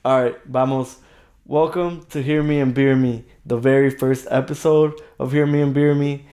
All right, vamos. Welcome to Hear Me and Beer Me, the very first episode of Hear Me and Beer Me.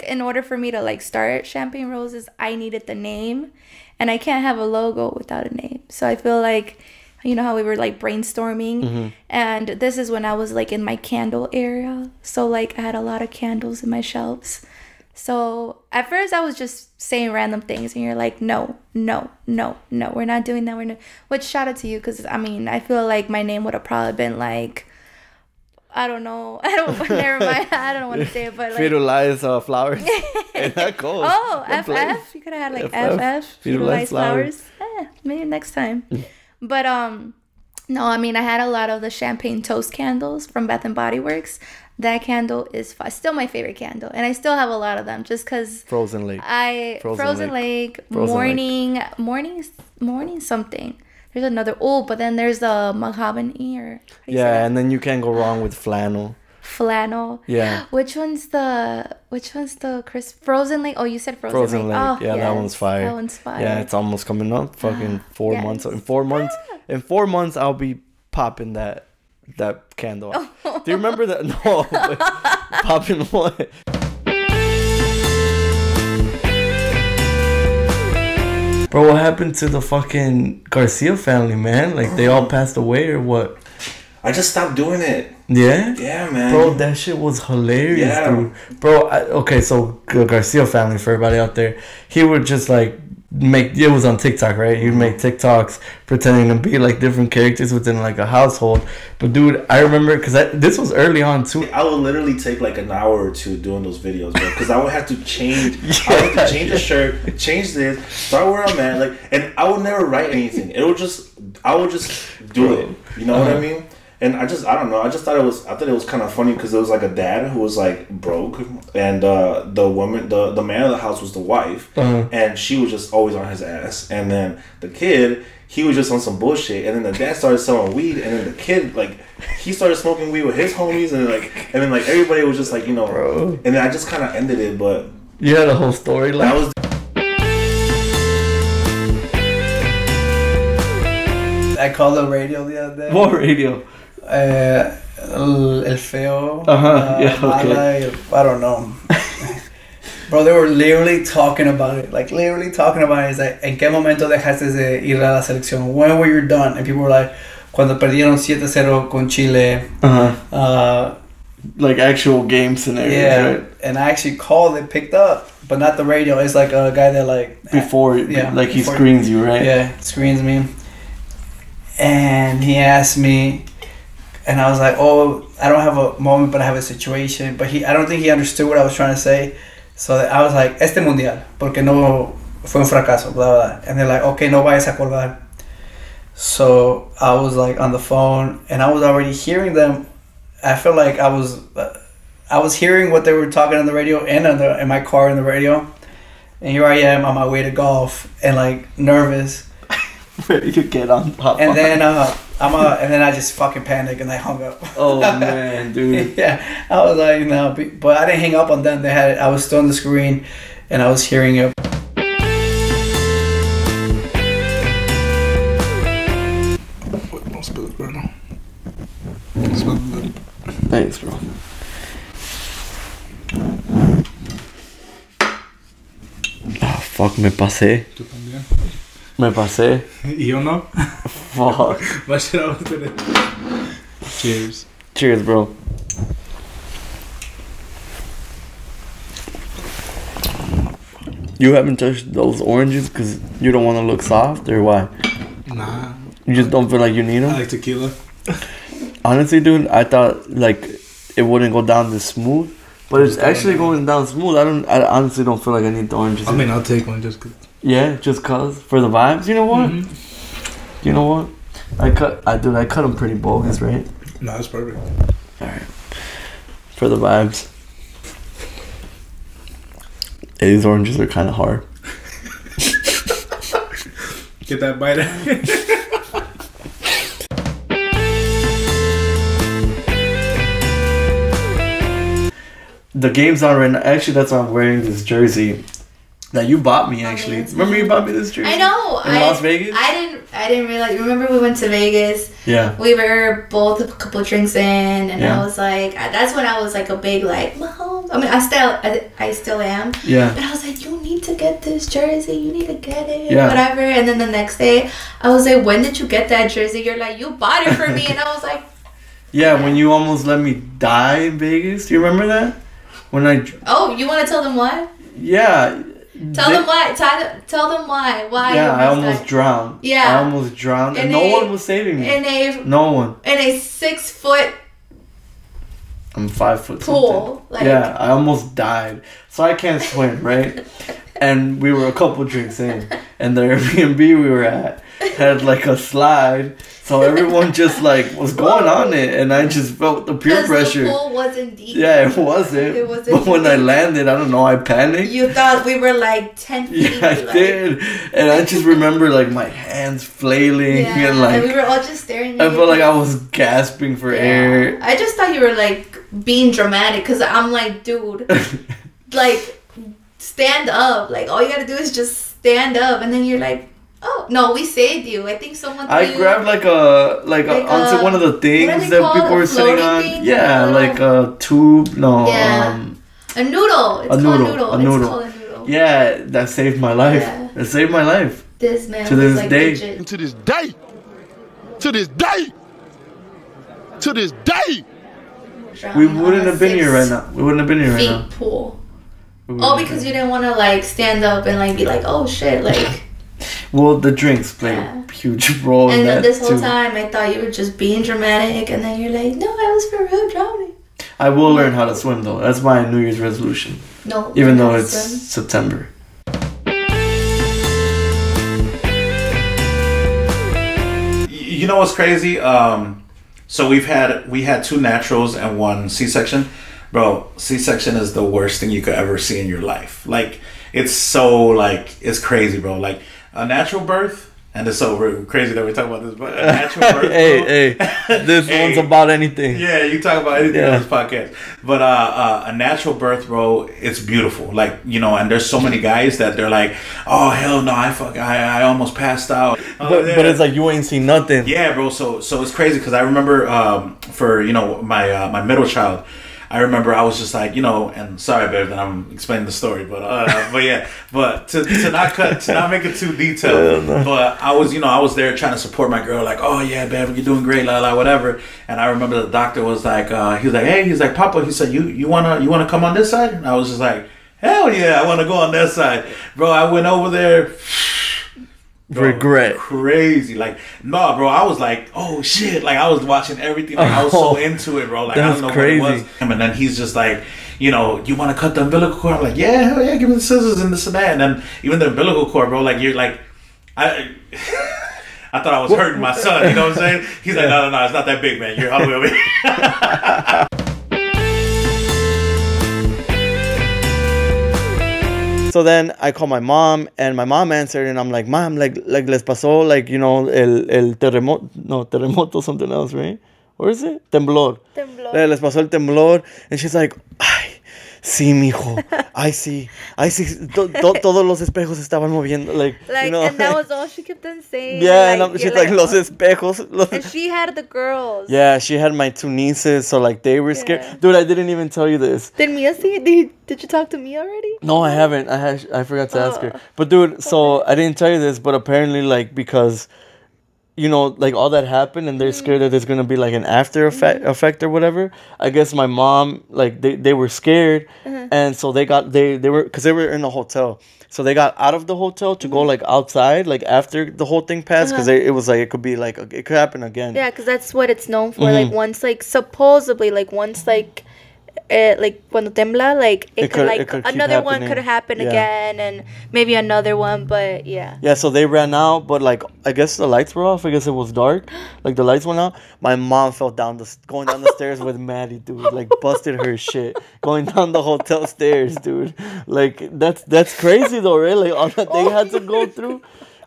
In order for me to like start Champagne Roses, I needed the name, and I can't have a logo without a name. So I feel like, you know how we were like brainstorming, and this is when I was like in my candle area. So like I had a lot of candles in my shelves. So at first I was just saying random things, and you're like, no, we're not doing that. Which shout out to you, because I mean I feel like my name would have probably been like, I don't know. Never mind. I don't want to say it, but like Firulais flowers. Ain't that cool? Oh, FF. You could have had like FF. Firulais flowers. Maybe next time. But no, I mean I had a lot of the champagne toast candles from Bath and Body Works. That candle is still my favorite candle, and I still have a lot of them just because Frozen Lake. Frozen Lake. Morning something. There's another, but then there's the mahogany or... and then you can't go wrong with flannel. Flannel. Yeah. Which one's the crisp? Frozen Lake? Oh, you said Frozen Lake. Oh, yeah, that one's fire. That one's fire. Yeah, it's almost coming up. Fucking 4 months. In 4 months, I'll be popping that candle. Do you remember that? No. Popping what? Bro, what happened to the fucking Garcia family, man? Like, they all passed away or what? I just stopped doing it. Yeah? Yeah, man. Bro, that shit was hilarious, dude. Bro, okay, so Garcia family, for everybody out there, he would just, like, it was on TikTok, right? He'd make TikToks pretending to be, like, different characters within, like, a household. But, dude, I remember, because this was early on, too. I would literally take, like, an hour or two doing those videos, bro. Because I would have to change. I would have to change the shirt, change this, start where I'm at. Like, and I would never write anything. I would just do it. You know what I mean? And I don't know. I thought it was kind of funny because it was like a dad who was like broke, and the woman, the man of the house was the wife, and she was just always on his ass. And then the kid, he was just on some bullshit. And then the dad started selling weed, and then the kid, like, he started smoking weed with his homies, and then everybody was just like, you know, bro. And then I just kind of ended it, but you had a whole story. Like, that was. I called the radio the other day. What radio? El Feo. Okay. I don't know. Bro, they were literally talking about it. Like, literally talking about it. It's like, ¿en qué momento dejaste de ir a la selección? When were you done? And people were like, cuando perdieron 7-0 con Chile. Like actual game scenarios, yeah, right? And I actually called, they picked up, but not the radio. It's like a guy that like... He screens you, right? Yeah, screens me. And he asked me, and I was like, oh, I don't have a moment, but I have a situation. But I don't think he understood what I was trying to say. So I was like, este mundial, porque no fue un fracaso, blah, blah. And they're like, okay, no vayas a colgar. So I was like on the phone, and I was already hearing them. I felt like I was hearing what they were talking on the radio and in my car in the radio. And here I am on my way to golf and like nervous. Ready to get on top. And then and then I just fucking panicked and I hung up. Oh man, dude. Yeah, I was like, no, but I didn't hang up on them. They had it. I was still on the screen, and I was hearing it. Thanks, bro. Oh, fuck, me pasé. Tú también. Me pasé. ¿Y yo no? Fuck. Va a ser a ustedes. Cheers. Cheers, bro. You haven't touched those oranges because you don't want to look soft, or why? Nah. You just don't feel like you need them? I like tequila. Honestly, dude, I thought like it wouldn't go down this smooth, But it's actually going down smooth. I honestly don't feel like I need the oranges. I mean, I'll take one just 'cause. Yeah, just cause for the vibes. You know what? You know what? I cut them pretty bogus, right? No, it's perfect. All right. For the vibes. Hey, these oranges are kind of hard. Get that bite out. The game's on right now. Actually, that's why I'm wearing this jersey that you bought me. Actually, remember you bought me this jersey? I know. In Las Vegas. I didn't realize. Remember we went to Vegas? Yeah. We were both a couple drinks in, and Yeah. I was like, that's when I was like a big like, Mom. I mean, I still am. Yeah. But I was like, you need to get this jersey. You need to get it. Yeah. Whatever. And then the next day, I was like, when did you get that jersey? You're like, you bought it for me, and I was like, Yeah, when you almost let me die in Vegas. Do you remember that? When I. oh, you want to tell them why? Yeah. Tell them why. Tell them why. Why? Yeah, you I almost almost died. drowned. Yeah. I almost drowned, and no one was saving me. No one. In a 6 foot I'm 5 foot pool. something. Like, Yeah, I almost died. So I can't swim, right? And we were a couple drinks in, and the Airbnb we were at had like a slide, so everyone just like was going on it, and I just felt the peer 'cause pressure. the pool wasn't deep. Yeah, it wasn't. It wasn't But when I deep. landed, I don't know, I panicked. You thought we were like 10 feet. Yeah, I like, did, and I just remember like my hands flailing Yeah, and like we were all just staring I at felt you. like I was gasping for air. I just thought you were like being dramatic because I'm like, dude, like stand up. Like all you gotta do is just stand up, and then you're like, oh no, we saved you. I think someone. I threw grabbed like onto one of the things they that called? people A were sitting floating on. thing? Yeah, A like a tube. No. Yeah. a noodle. It's a called noodle, a noodle. a It's noodle. called a noodle. Yeah, that saved my life. Yeah. It saved my life. This man To was this like day. legit. To this day. To this day. To this day. We drowning wouldn't on a have been here 6 right now. We wouldn't have been here right feet now. pool. We wouldn't Oh, have because been you didn't want to like stand up and like be like, oh shit, like. here. Well, the drinks played Yeah. a huge role in And that then this whole too. time, I thought you were just being dramatic, and then you're like, no, I was for real drowning. I will learn how to swim though. That's my New Year's resolution. No. Even though learn how to it's swim. September. You know what's crazy? So we had 2 naturals and 1 C-section. Bro, C-section is the worst thing you could ever see in your life. Like, it's so, like, it's crazy, bro. Like, a natural birth, and it's so crazy that we're talking about this, but a natural birth, hey, bro. this Hey. one's about anything. Yeah, you talk about anything Yeah. on this podcast. But a natural birth, bro, it's beautiful. Like, you know, and there's so many guys that they're like, oh, hell no, I almost passed out. But it's like you ain't seen nothing. Yeah, bro. So it's crazy because I remember for my my middle child, I remember I was just like, you know, and sorry, babe, that I'm explaining the story, but yeah, but to not make it too detailed, but I was there trying to support my girl, like, oh yeah, babe, you're doing great, la whatever. And I remember the doctor was like, he was like, hey, he's like, Papa, he said, you wanna come on this side? And I was just like, hell yeah, I wanna go on that side, bro. I went over there. Bro, Regret. crazy. Like, no, bro, I was like, oh shit. Like, I was watching everything. Like, I was so into it, bro. Like, I That's don't know crazy. what it was. And then he's just like, you know, you want to cut the umbilical cord? I'm like, yeah, hell yeah, give me the scissors and this and that. And then even the umbilical cord, bro, like, you're like, I thought I was hurting my son. You know what I'm saying? He's like, no, it's not that big, man. You're all the way over here. So then I call my mom, and my mom answered, and I'm like, Mom, like les pasó, like, you know, el terremoto, something else, right? What is it? Temblor. Les pasó el temblor, and she's like, ay, sí, mijo, ay, sí, todos los espejos estaban moviendo, like, Like, you know, and that was all she kept on saying. yeah, like, and she's like, los espejos, And she had the girls. yeah, she had my 2 nieces, so like they were scared. Yeah. Dude, I didn't even tell you this. Did Mia see it? Did you talk to Mia already? No, I haven't. I forgot to ask her. But dude, so I didn't tell you this, but apparently, like, because, you know, like all that happened, and they're scared that there's gonna be like an after effect or whatever. I guess my mom, like, they were scared, and so they were, because they were in the hotel, so they got out of the hotel to go like outside, like after the whole thing passed, because it was like it could be like it could happen again. Yeah, because that's what it's known for. Like once, like supposedly, like once, like like cuando tembla, like it could like it could keep another one happening. could happen Yeah. again, and maybe another one. But yeah. Yeah, so they ran out, but like I guess the lights were off. I guess it was dark. Like the lights went out. My mom fell down going down the stairs with Maddie, dude. Like busted her shit going down the hotel stairs, dude. Like that's crazy though, right? Like all that they had to go through.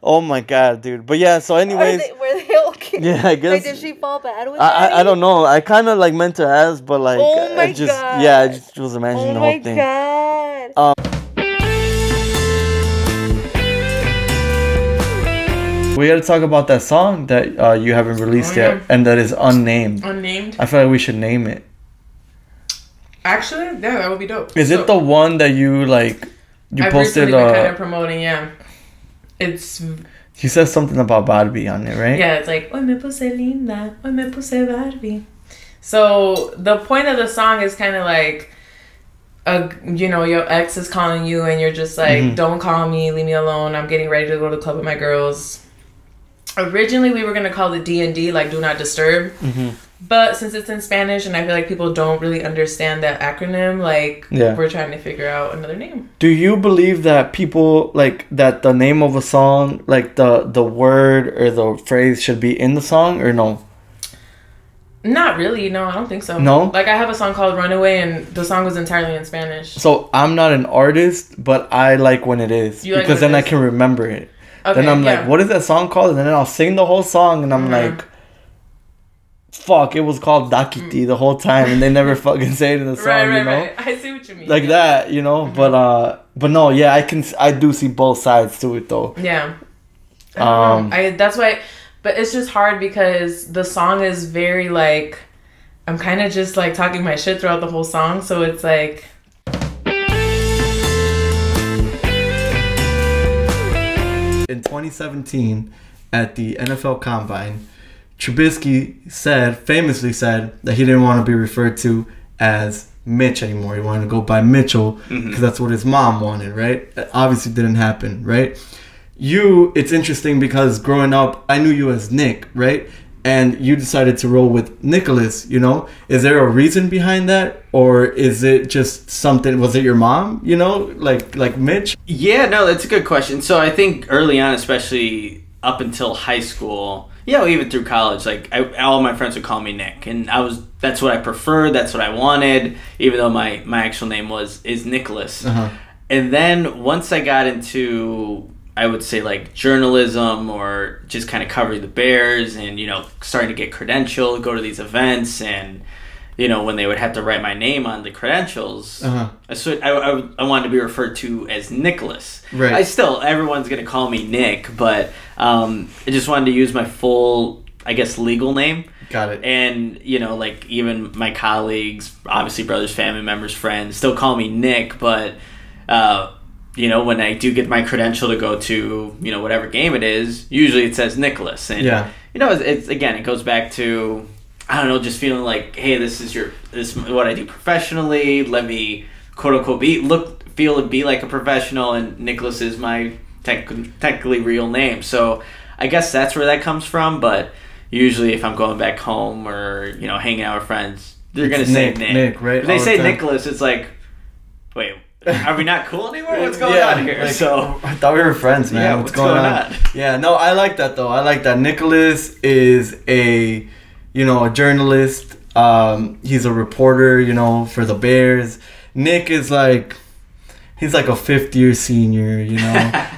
Oh my god, dude. But yeah, so anyways, Were they okay? yeah, I guess. Like, did she fall bad with I don't know. I kind of like meant to ask, but like Oh my I just God. yeah, I just was imagining the whole thing. God. We got to talk about that song that you haven't released Oh, yeah. yet, and that is unnamed. Unnamed. I feel like we should name it. Actually, yeah, that would be dope. Is it the one that you like? You I've posted. recently been kind of promoting. Yeah, it's You said something about Barbie on it, right? yeah. It's like hoy me puse linda, hoy me puse Barbie. So the point of the song is kind of like, your ex is calling you, and you're just like, don't call me, leave me alone. I'm getting ready to go to the club with my girls. Originally, we were gonna call it D&D, like Do Not Disturb. But since it's in Spanish and I feel like people don't really understand that acronym, like we're trying to figure out another name. Do you believe that people like that the name of a song, like the word or the phrase should be in the song or no? Not really, no, I don't think so. No? Like I have a song called Runaway and the song was entirely in Spanish. So I'm not an artist, but I like when it is You like because when then it I is? can remember it. Okay, Then I'm yeah. like, what is that song called? And then I'll sing the whole song and I'm like, fuck, it was called Dakiti the whole time and they never fucking say it in the song, Right, you know? right. I see what you mean. Like yeah. that, you know? But no, yeah, I do see both sides to it though. Yeah. That's why, but it's just hard because the song is very like, I'm kind of just like talking my shit throughout the whole song, so it's like. In 2017, at the NFL Combine, Trubisky famously said that he didn't want to be referred to as Mitch anymore. He wanted to go by Mitchell because that's what his mom wanted, right? That obviously didn't happen, right? It's interesting because growing up, I knew you as Nick, right? And you decided to roll with Nicholas, you know? Is there a reason behind that? Or is it just something, was it your mom, you know? Like Mitch? Yeah, no, that's a good question. So I think early on, especially up until high school, even through college, like all my friends would call me Nick, and that's what I preferred, that's what I wanted, even though my actual name is Nicholas. And then once I got into, I would say, like journalism or just kind of covering the Bears and, starting to get credentialed, go to these events, and when they would have to write my name on the credentials, so I wanted to be referred to as Nicholas. Right. Everyone's going to call me Nick, but I just wanted to use my full, I guess, legal name. Got it. And, like even my colleagues, obviously brothers, family members, friends, still call me Nick, but, when I do get my credential to go to, whatever game it is, usually it says Nicholas. And, it's again, it goes back to, I don't know, just feeling like, hey, this is what I do professionally. Let me, quote unquote, be like a professional, and Nicholas is my technically real name. So I guess that's where that comes from. But usually, if I'm going back home or hanging out with friends, they're gonna say Nick. Nick, right? If they say Nicholas, it's like, wait, are we not cool anymore? What's going on here? Like, so I thought we were friends, man. Yeah, what's going on? Yeah, no, I like that though. I like that. Nicholas is a journalist. He's a reporter, for the Bears. Nick is he's like a 5th year senior,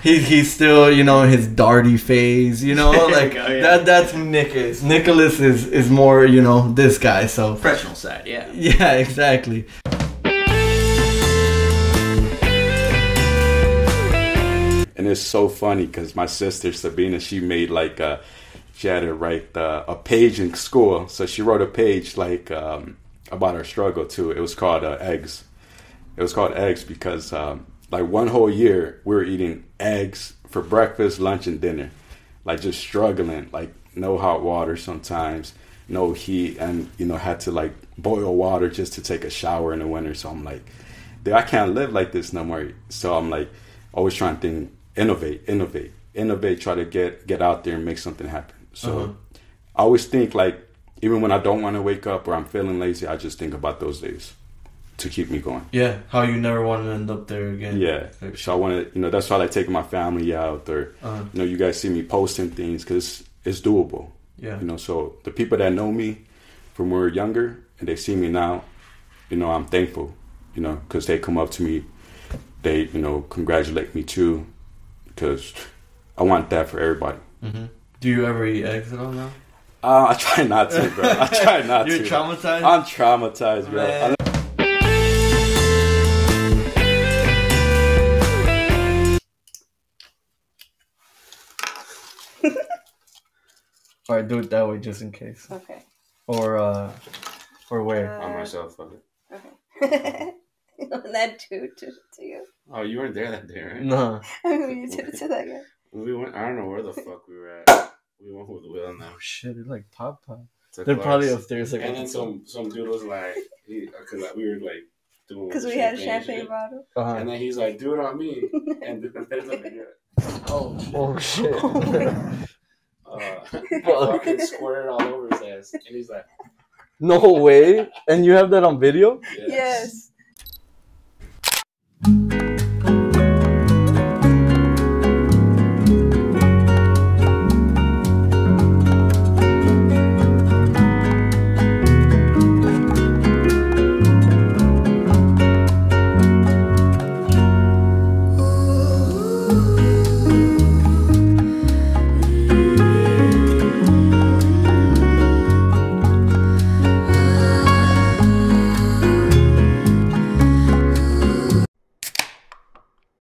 he's still, in his darty phase, that's who Nick is. Nicholas is more, this guy, so. Professional side, yeah. Yeah, exactly. And it's so funny because my sister Sabina, she made she had to write a page in school. So she wrote a page about her struggle too. It was called Eggs. It was called Eggs because one whole year we were eating eggs for breakfast, lunch, and dinner. Just struggling, no hot water sometimes, no heat, and had to boil water just to take a shower in the winter. So I'm like, dude, I can't live like this no more. So I'm always trying to think, innovate, try to get out there and make something happen. So I always think even when I don't want to wake up or I'm feeling lazy, I just think about those days. to keep me going. Yeah, how you never want to end up there again. Yeah, so I want to, that's why I like taking my family out, or you guys see me posting things because it's doable. Yeah, so the people that know me from when we were younger and they see me now, I'm thankful, because they come up to me, they congratulate me too, because I want that for everybody. Mm-hmm. Do you ever eat eggs at all now? I try not to, bro. I try not You're to. You're traumatized? I'm traumatized, bro. Alright, do it that way just in case. Okay. Or where? On myself, fuck it. Okay. That dude to you. Oh, you weren't there that day, right? No. I mean, you did it to that guy. We went, I don't know where the fuck we were at. We went with Will now. Shit, it's like Pop. They're Clark's. probably upstairs. Like, and then some dude was like, because we were like doing. Because we had a champagne bottle. And then he's like, do it on me. And there's a video. Oh shit. Fucking squirted all over his ass. And he's like, no way. And you have that on video? Yes.